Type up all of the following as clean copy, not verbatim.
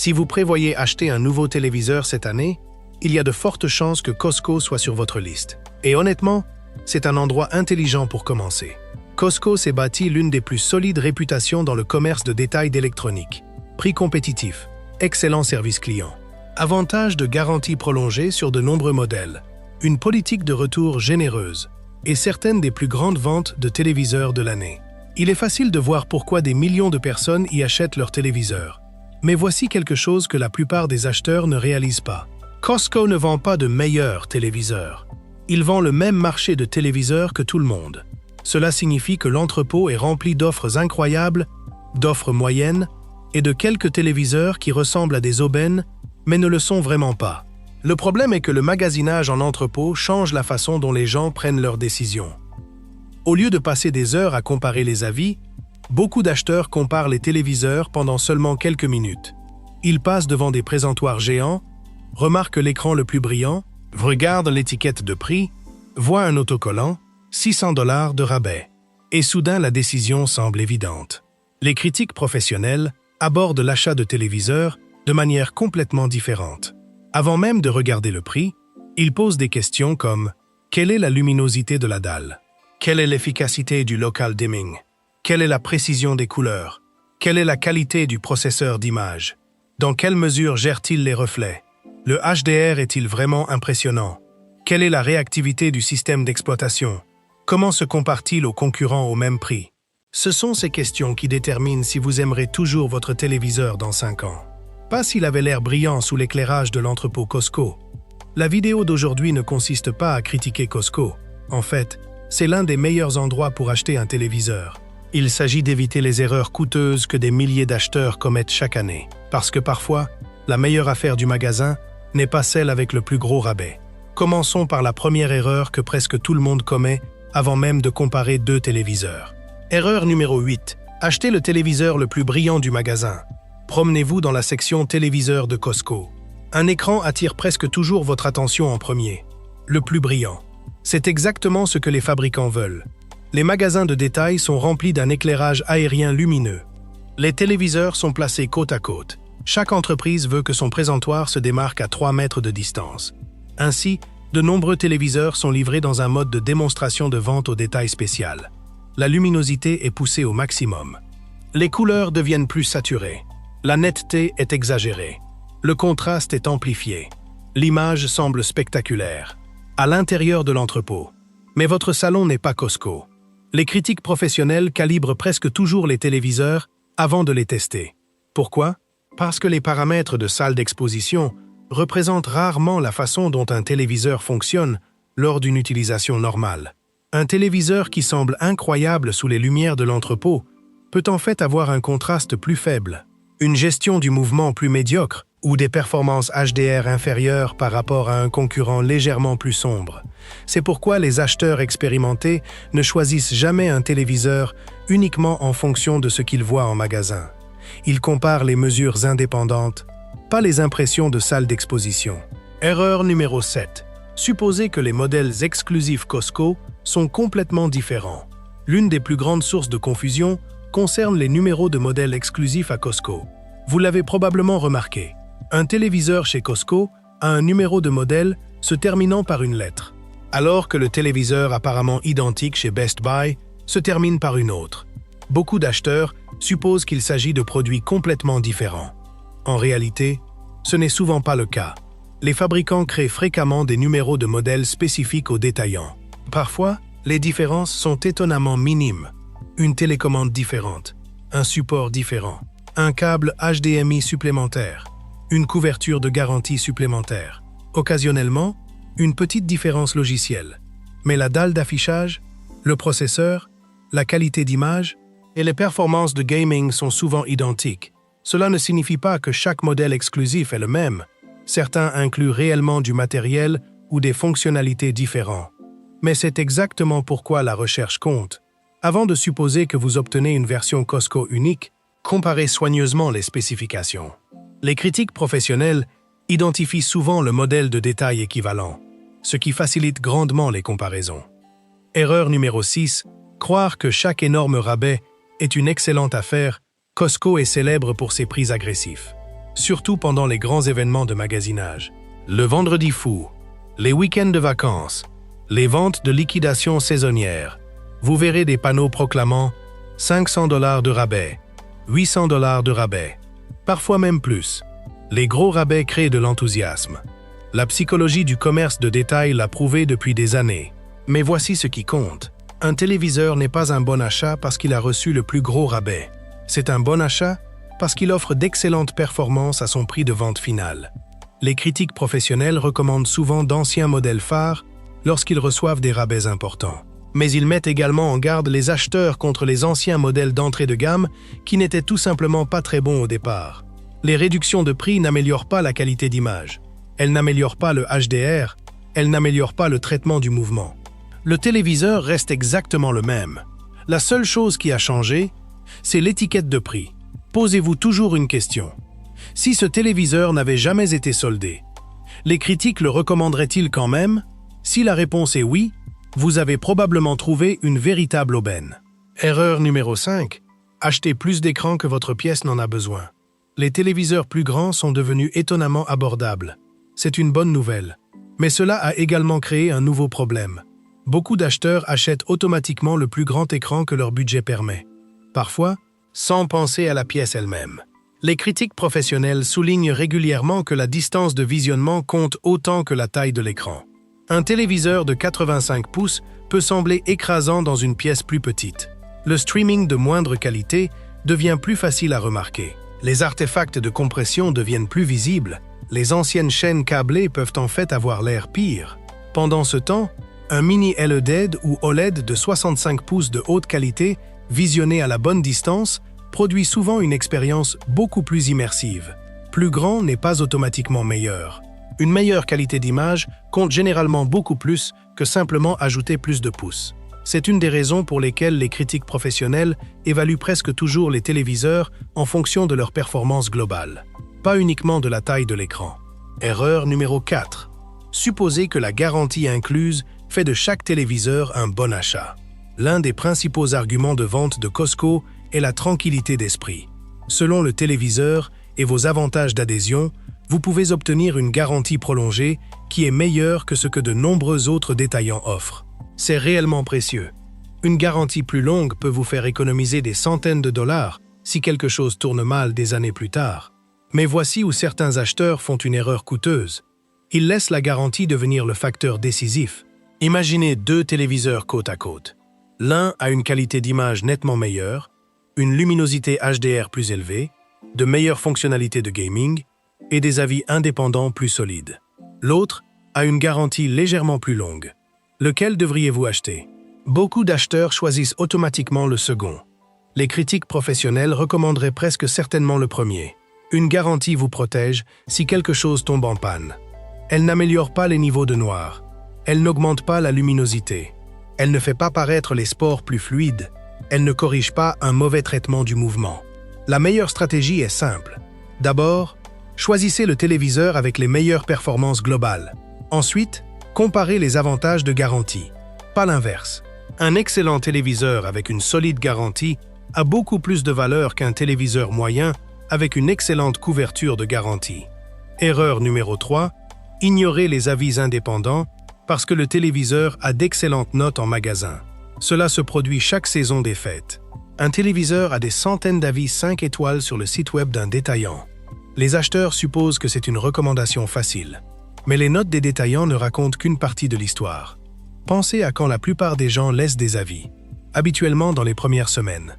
Si vous prévoyez acheter un nouveau téléviseur cette année, il y a de fortes chances que Costco soit sur votre liste. Et honnêtement, c'est un endroit intelligent pour commencer. Costco s'est bâti l'une des plus solides réputations dans le commerce de détail d'électronique. Prix compétitif, excellent service client, avantage de garantie prolongée sur de nombreux modèles, une politique de retour généreuse et certaines des plus grandes ventes de téléviseurs de l'année. Il est facile de voir pourquoi des millions de personnes y achètent leurs téléviseurs. Mais voici quelque chose que la plupart des acheteurs ne réalisent pas. Costco ne vend pas de meilleurs téléviseurs. Il vend le même marché de téléviseurs que tout le monde. Cela signifie que l'entrepôt est rempli d'offres incroyables, d'offres moyennes et de quelques téléviseurs qui ressemblent à des aubaines, mais ne le sont vraiment pas. Le problème est que le magasinage en entrepôt change la façon dont les gens prennent leurs décisions. Au lieu de passer des heures à comparer les avis, beaucoup d'acheteurs comparent les téléviseurs pendant seulement quelques minutes. Ils passent devant des présentoirs géants, remarquent l'écran le plus brillant, regardent l'étiquette de prix, voient un autocollant, 600 $ de rabais. Et soudain, la décision semble évidente. Les critiques professionnels abordent l'achat de téléviseurs de manière complètement différente. Avant même de regarder le prix, ils posent des questions comme « Quelle est la luminosité de la dalle? Quelle est l'efficacité du local dimming? Quelle est la précision des couleurs? Quelle est la qualité du processeur d'image? Dans quelle mesure gère-t-il les reflets? Le HDR est-il vraiment impressionnant? Quelle est la réactivité du système d'exploitation? Comment se compare-t-il aux concurrents au même prix? Ce sont ces questions qui déterminent si vous aimerez toujours votre téléviseur dans 5 ans. Pas s'il avait l'air brillant sous l'éclairage de l'entrepôt Costco. La vidéo d'aujourd'hui ne consiste pas à critiquer Costco. En fait, c'est l'un des meilleurs endroits pour acheter un téléviseur. Il s'agit d'éviter les erreurs coûteuses que des milliers d'acheteurs commettent chaque année. Parce que parfois, la meilleure affaire du magasin n'est pas celle avec le plus gros rabais. Commençons par la première erreur que presque tout le monde commet avant même de comparer 2 téléviseurs. Erreur numéro 8. Achetez le téléviseur le plus brillant du magasin. Promenez-vous dans la section téléviseur de Costco. Un écran attire presque toujours votre attention en premier. Le plus brillant. C'est exactement ce que les fabricants veulent. Les magasins de détail sont remplis d'un éclairage aérien lumineux. Les téléviseurs sont placés côte à côte. Chaque entreprise veut que son présentoir se démarque à 3 mètres de distance. Ainsi, de nombreux téléviseurs sont livrés dans un mode de démonstration de vente au détail spécial. La luminosité est poussée au maximum. Les couleurs deviennent plus saturées. La netteté est exagérée. Le contraste est amplifié. L'image semble spectaculaire. À l'intérieur de l'entrepôt. Mais votre salon n'est pas Costco. Les critiques professionnelles calibrent presque toujours les téléviseurs avant de les tester. Pourquoi? Parce que les paramètres de salle d'exposition représentent rarement la façon dont un téléviseur fonctionne lors d'une utilisation normale. Un téléviseur qui semble incroyable sous les lumières de l'entrepôt peut en fait avoir un contraste plus faible, une gestion du mouvement plus médiocre ou des performances HDR inférieures par rapport à un concurrent légèrement plus sombre. C'est pourquoi les acheteurs expérimentés ne choisissent jamais un téléviseur uniquement en fonction de ce qu'ils voient en magasin. Ils comparent les mesures indépendantes, pas les impressions de salle d'exposition. Erreur numéro 7. Supposez que les modèles exclusifs Costco sont complètement différents. L'une des plus grandes sources de confusion concerne les numéros de modèles exclusifs à Costco. Vous l'avez probablement remarqué. Un téléviseur chez Costco a un numéro de modèle se terminant par une lettre, alors que le téléviseur apparemment identique chez Best Buy se termine par une autre. Beaucoup d'acheteurs supposent qu'il s'agit de produits complètement différents. En réalité, ce n'est souvent pas le cas. Les fabricants créent fréquemment des numéros de modèles spécifiques aux détaillants. Parfois, les différences sont étonnamment minimes. Une télécommande différente, un support différent, un câble HDMI supplémentaire, une couverture de garantie supplémentaire. Occasionnellement, une petite différence logicielle. Mais la dalle d'affichage, le processeur, la qualité d'image et les performances de gaming sont souvent identiques. Cela ne signifie pas que chaque modèle exclusif est le même. Certains incluent réellement du matériel ou des fonctionnalités différentes. Mais c'est exactement pourquoi la recherche compte. Avant de supposer que vous obtenez une version Costco unique, comparez soigneusement les spécifications. Les critiques professionnelles identifient souvent le modèle de détail équivalent, ce qui facilite grandement les comparaisons. Erreur numéro 6. Croire que chaque énorme rabais est une excellente affaire. Costco est célèbre pour ses prix agressifs. surtout pendant les grands événements de magasinage. Le vendredi fou, les week-ends de vacances, les ventes de liquidation saisonnière. Vous verrez des panneaux proclamant 500 $ de rabais, 800 $ de rabais, parfois même plus. Les gros rabais créent de l'enthousiasme. La psychologie du commerce de détail l'a prouvé depuis des années. Mais voici ce qui compte. Un téléviseur n'est pas un bon achat parce qu'il a reçu le plus gros rabais. C'est un bon achat parce qu'il offre d'excellentes performances à son prix de vente final. Les critiques professionnels recommandent souvent d'anciens modèles phares lorsqu'ils reçoivent des rabais importants. Mais ils mettent également en garde les acheteurs contre les anciens modèles d'entrée de gamme qui n'étaient tout simplement pas très bons au départ. Les réductions de prix n'améliorent pas la qualité d'image. Elles n'améliorent pas le HDR, elles n'améliorent pas le traitement du mouvement. Le téléviseur reste exactement le même. La seule chose qui a changé, c'est l'étiquette de prix. Posez-vous toujours une question. Si ce téléviseur n'avait jamais été soldé, les critiques le recommanderaient-ils quand même? Si la réponse est oui, vous avez probablement trouvé une véritable aubaine. Erreur numéro 5. Achetez plus d'écrans que votre pièce n'en a besoin. Les téléviseurs plus grands sont devenus étonnamment abordables. C'est une bonne nouvelle. Mais cela a également créé un nouveau problème. Beaucoup d'acheteurs achètent automatiquement le plus grand écran que leur budget permet. Parfois, sans penser à la pièce elle-même. Les critiques professionnelles soulignent régulièrement que la distance de visionnement compte autant que la taille de l'écran. Un téléviseur de 85 pouces peut sembler écrasant dans une pièce plus petite. Le streaming de moindre qualité devient plus facile à remarquer. Les artefacts de compression deviennent plus visibles. Les anciennes chaînes câblées peuvent en fait avoir l'air pire. Pendant ce temps, un mini LED ou OLED de 65 pouces de haute qualité, visionné à la bonne distance, produit souvent une expérience beaucoup plus immersive. Plus grand n'est pas automatiquement meilleur. Une meilleure qualité d'image compte généralement beaucoup plus que simplement ajouter plus de pouces. C'est une des raisons pour lesquelles les critiques professionnelles évaluent presque toujours les téléviseurs en fonction de leur performance globale, pas uniquement de la taille de l'écran. Erreur numéro 4. Supposez que la garantie incluse fait de chaque téléviseur un bon achat. L'un des principaux arguments de vente de Costco est la tranquillité d'esprit. Selon le téléviseur et vos avantages d'adhésion, vous pouvez obtenir une garantie prolongée qui est meilleure que ce que de nombreux autres détaillants offrent. C'est réellement précieux. Une garantie plus longue peut vous faire économiser des centaines de dollars si quelque chose tourne mal des années plus tard. Mais voici où certains acheteurs font une erreur coûteuse. Ils laissent la garantie devenir le facteur décisif. Imaginez deux téléviseurs côte à côte. L'un a une qualité d'image nettement meilleure, une luminosité HDR plus élevée, de meilleures fonctionnalités de gaming et des avis indépendants plus solides. L'autre a une garantie légèrement plus longue. Lequel devriez-vous acheter? Beaucoup d'acheteurs choisissent automatiquement le second. Les critiques professionnelles recommanderaient presque certainement le premier. Une garantie vous protège si quelque chose tombe en panne. Elle n'améliore pas les niveaux de noir. Elle n'augmente pas la luminosité. Elle ne fait pas paraître les spores plus fluides. Elle ne corrige pas un mauvais traitement du mouvement. La meilleure stratégie est simple. D'abord, choisissez le téléviseur avec les meilleures performances globales. Ensuite, comparez les avantages de garantie. Pas l'inverse. Un excellent téléviseur avec une solide garantie a beaucoup plus de valeur qu'un téléviseur moyen avec une excellente couverture de garantie. Erreur numéro 3. Ignorez les avis indépendants parce que le téléviseur a d'excellentes notes en magasin. Cela se produit chaque saison des fêtes. Un téléviseur a des centaines d'avis 5 étoiles sur le site web d'un détaillant. Les acheteurs supposent que c'est une recommandation facile. Mais les notes des détaillants ne racontent qu'une partie de l'histoire. Pensez à quand la plupart des gens laissent des avis, habituellement dans les premières semaines.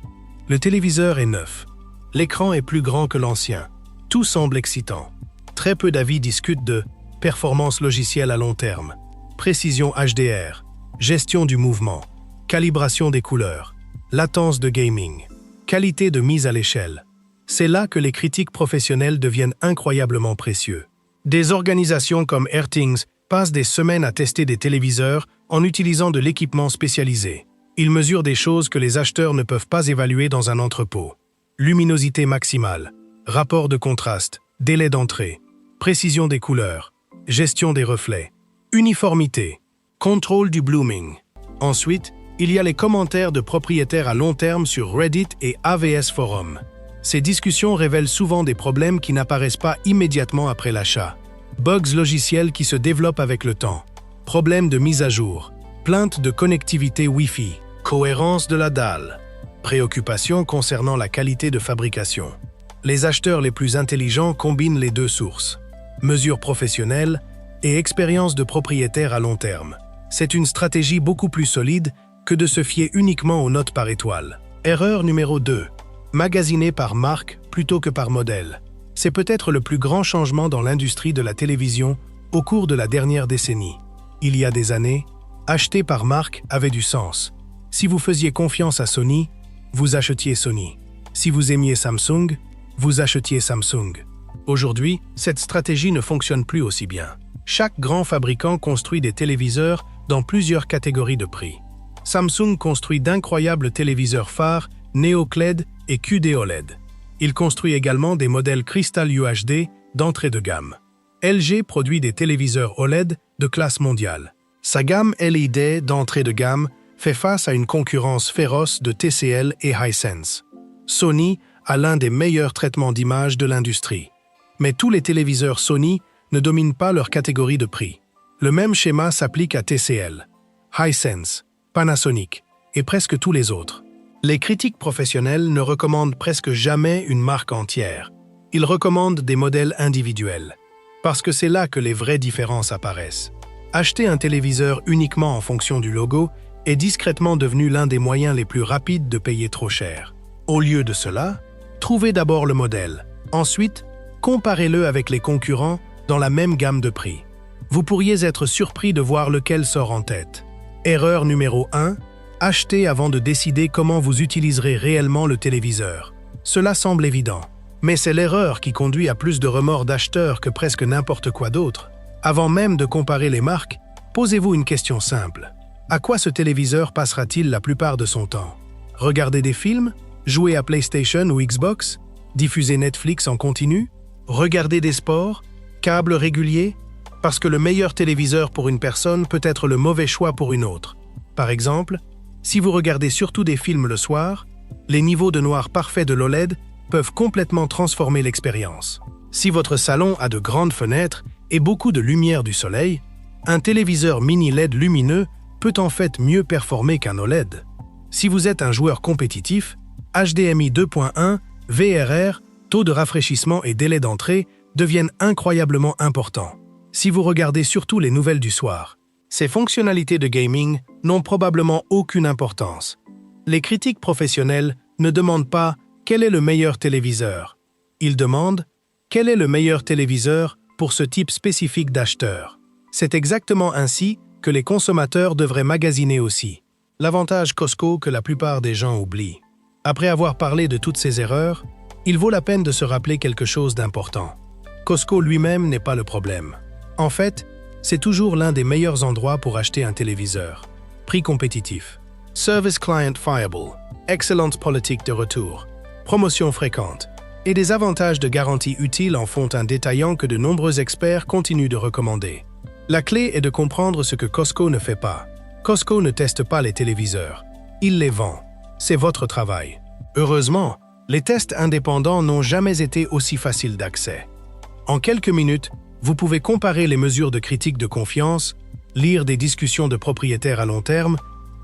Le téléviseur est neuf. L'écran est plus grand que l'ancien. Tout semble excitant. Très peu d'avis discutent de performance logicielle à long terme, précision HDR, gestion du mouvement, calibration des couleurs, latence de gaming, qualité de mise à l'échelle. C'est là que les critiques professionnelles deviennent incroyablement précieux. Des organisations comme Airthings passent des semaines à tester des téléviseurs en utilisant de l'équipement spécialisé. Ils mesurent des choses que les acheteurs ne peuvent pas évaluer dans un entrepôt. Luminosité maximale, rapport de contraste, délai d'entrée, précision des couleurs, gestion des reflets, uniformité, contrôle du blooming. Ensuite, il y a les commentaires de propriétaires à long terme sur Reddit et AVS Forum. Ces discussions révèlent souvent des problèmes qui n'apparaissent pas immédiatement après l'achat. Bugs logiciels qui se développent avec le temps. Problèmes de mise à jour. Plaintes de connectivité Wi-Fi. Cohérence de la dalle. Préoccupations concernant la qualité de fabrication. Les acheteurs les plus intelligents combinent les deux sources. Mesures professionnelles et expérience de propriétaire à long terme. C'est une stratégie beaucoup plus solide que de se fier uniquement aux notes par étoile. Erreur numéro 2. Magasiner par marque plutôt que par modèle. C'est peut-être le plus grand changement dans l'industrie de la télévision au cours de la dernière décennie. Il y a des années, acheter par marque avait du sens. Si vous faisiez confiance à Sony, vous achetiez Sony. Si vous aimiez Samsung, vous achetiez Samsung. Aujourd'hui, cette stratégie ne fonctionne plus aussi bien. Chaque grand fabricant construit des téléviseurs dans plusieurs catégories de prix. Samsung construit d'incroyables téléviseurs phares, NeoQLED et QD-OLED. Il construit également des modèles Crystal UHD d'entrée de gamme. LG produit des téléviseurs OLED de classe mondiale. Sa gamme LED d'entrée de gamme fait face à une concurrence féroce de TCL et Hisense. Sony a l'un des meilleurs traitements d'image de l'industrie. Mais tous les téléviseurs Sony ne dominent pas leur catégorie de prix. Le même schéma s'applique à TCL, Hisense, Panasonic et presque tous les autres. Les critiques professionnels ne recommandent presque jamais une marque entière. Ils recommandent des modèles individuels, parce que c'est là que les vraies différences apparaissent. Acheter un téléviseur uniquement en fonction du logo est discrètement devenu l'un des moyens les plus rapides de payer trop cher. Au lieu de cela, trouvez d'abord le modèle. Ensuite, comparez-le avec les concurrents dans la même gamme de prix. Vous pourriez être surpris de voir lequel sort en tête. Erreur numéro 1. Achetez avant de décider comment vous utiliserez réellement le téléviseur. Cela semble évident, mais c'est l'erreur qui conduit à plus de remords d'acheteur que presque n'importe quoi d'autre. Avant même de comparer les marques, posez-vous une question simple. À quoi ce téléviseur passera-t-il la plupart de son temps? Regarder des films? Jouer à PlayStation ou Xbox? Diffuser Netflix en continu? Regarder des sports? Câbles réguliers? Parce que le meilleur téléviseur pour une personne peut être le mauvais choix pour une autre. Par exemple, si vous regardez surtout des films le soir, les niveaux de noir parfait de l'OLED peuvent complètement transformer l'expérience. Si votre salon a de grandes fenêtres et beaucoup de lumière du soleil, un téléviseur mini LED lumineux peut en fait mieux performer qu'un OLED. Si vous êtes un joueur compétitif, HDMI 2.1, VRR, taux de rafraîchissement et délai d'entrée deviennent incroyablement importants. Si vous regardez surtout les nouvelles du soir, ces fonctionnalités de gaming n'ont probablement aucune importance. Les critiques professionnels ne demandent pas « quel est le meilleur téléviseur ?» Ils demandent « quel est le meilleur téléviseur pour ce type spécifique d'acheteur ?» C'est exactement ainsi que les consommateurs devraient magasiner aussi. L'avantage Costco que la plupart des gens oublient. Après avoir parlé de toutes ces erreurs, il vaut la peine de se rappeler quelque chose d'important. Costco lui-même n'est pas le problème. En fait, c'est toujours l'un des meilleurs endroits pour acheter un téléviseur. Prix compétitif. Service client fiable. Excellente politique de retour. Promotion fréquente. Et des avantages de garantie utiles en font un détaillant que de nombreux experts continuent de recommander. La clé est de comprendre ce que Costco ne fait pas. Costco ne teste pas les téléviseurs. Il les vend. C'est votre travail. Heureusement, les tests indépendants n'ont jamais été aussi faciles d'accès. En quelques minutes, vous pouvez comparer les mesures de critique de confiance, lire des discussions de propriétaires à long terme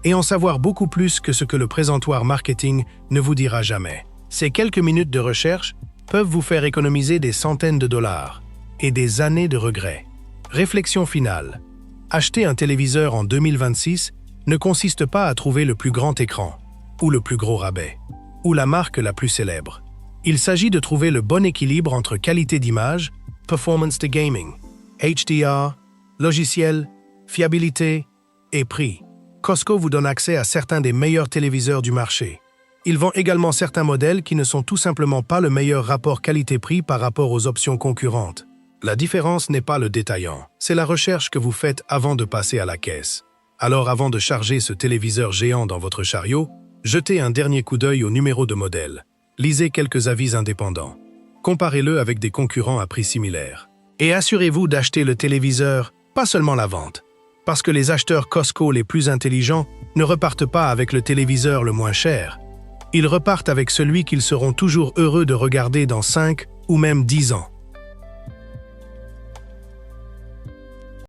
et en savoir beaucoup plus que ce que le présentoir marketing ne vous dira jamais. Ces quelques minutes de recherche peuvent vous faire économiser des centaines de dollars et des années de regrets. Réflexion finale. Acheter un téléviseur en 2026 ne consiste pas à trouver le plus grand écran, ou le plus gros rabais, ou la marque la plus célèbre. Il s'agit de trouver le bon équilibre entre qualité d'image, performance de gaming, HDR, logiciel, fiabilité et prix. Costco vous donne accès à certains des meilleurs téléviseurs du marché. Il vend également certains modèles qui ne sont tout simplement pas le meilleur rapport qualité-prix par rapport aux options concurrentes. La différence n'est pas le détaillant, c'est la recherche que vous faites avant de passer à la caisse. Alors avant de charger ce téléviseur géant dans votre chariot, jetez un dernier coup d'œil au numéro de modèle. Lisez quelques avis indépendants. Comparez-le avec des concurrents à prix similaires. Et assurez-vous d'acheter le téléviseur, pas seulement la vente. Parce que les acheteurs Costco les plus intelligents ne repartent pas avec le téléviseur le moins cher. Ils repartent avec celui qu'ils seront toujours heureux de regarder dans 5 ou même 10 ans.